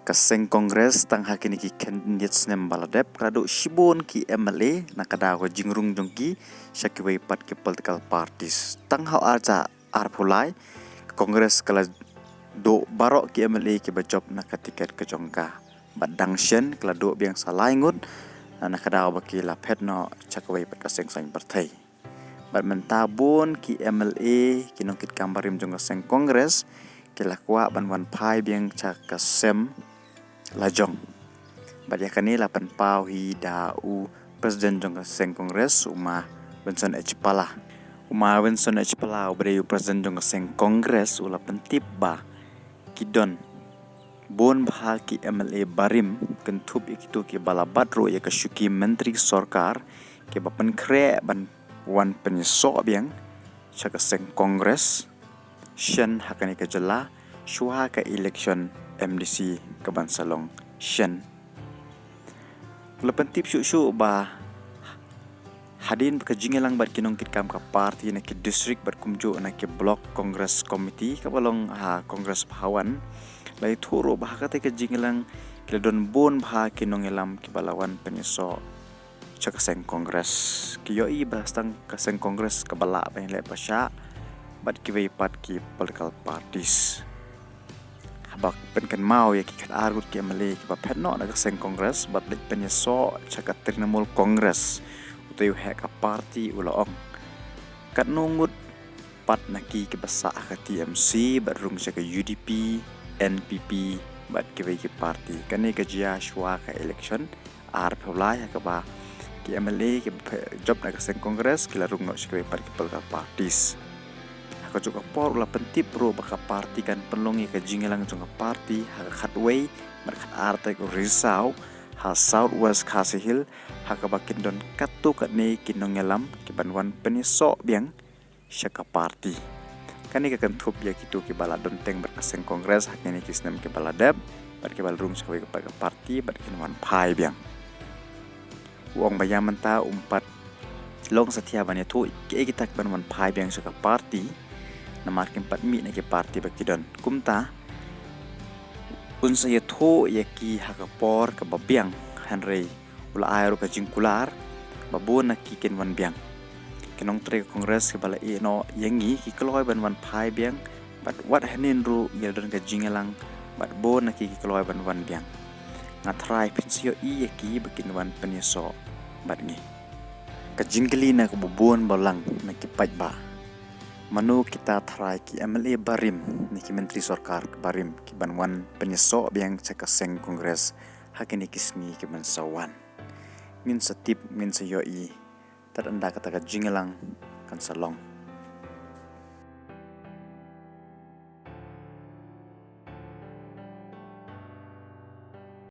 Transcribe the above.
Kaseng Kongres tang hakini ki candidates nem baladep krado shibon ki MLA nakada ko jingrung jongki shakiway pat ki political parties tang hau arja arpulai Kongres kala do barok ki MLA ki bajob nak tiket ke jongka badang shen kala do biang salaingun nakada baki la petno shakiway pat kaseng sain partai bad mentabun ki MLA ki nongkit kambarim jong kaseng Kongres kilakwa ban pai biang kasem lajong badia kani lapan pau hi dau presiden jong kaseng Kongres uma Benson Echpala beriu presiden jong kaseng Kongres ula pentip ba kidon bon bah ki MLA barim kentup ikitu ki balabadro ya kasyuki menteri sorkar ki bapen kre ban wan penyeso biang kaseng Kongres shen hakani ke jela shua ka election MDC ke Bansalong shen lepen tip syu ba hadin ke jingelang bat kinong kit kam ka parti na ki district bat kumjo na ki block Congress committee ka balong Congress Pahawan lai thuro bah ka te ke jingelang kiladon bon bah kinong elam ki balawan penyeso kaseng Kongres ki yoi bastang kaseng Kongres ka bala ba le pasya bat ki pat ki political parties habak penkan mau ya ki argut ki MLA ki ba petno na kaseng Kongres bat le penyeso chaka Trinamool Kongres utayu hek a party ulaong kat nungut pat naki ki basa ka TMC bat rung chaka UDP NPP bat ki party kani ka jia shwa ka election ar phulai ka ba ki MLA ki job na kaseng Kongres ki larung no chaka pat ki political parties ko juga por ula pentip pro baka parti kan penlongi ke jingelang jong parti hak khatway markat arte ko Risau ha Southwest Kasihil hak bakin don katu kat ne kinongelam ki banwan peniso biang syaka parti kani ka kentup ya kitu ki bala donteng berkaseng Kongres hak ne kisnem ki bala deb bar ki balrum sawi ke parti bar kinwan pai biang wong bayaman ta umpat long setia banya tu ki kita banwan pai biang syaka parti na markin patmi na ki parti bakidon kumta unsa yatho yaki hakapor ka babiang hanrei ula ayro ka jingkular babon na ki kenwan biang kenong tre Kongres ke bala no yangi ki kloy banwan pai biang but what hanin ru yadon ka jingelang but bon na ki kloy banwan biang ngatrai pinsio yaki bakinwan penyeso bat ngi ka jingli na ka babon balang na ki ba manu kita try ki MLA barim niki menteri sorkar barim ki banwan penyeso biang kaseng Kongres hakini kisni ki bansawan min setip min sayoi tadanda kata ka jingelang kan salong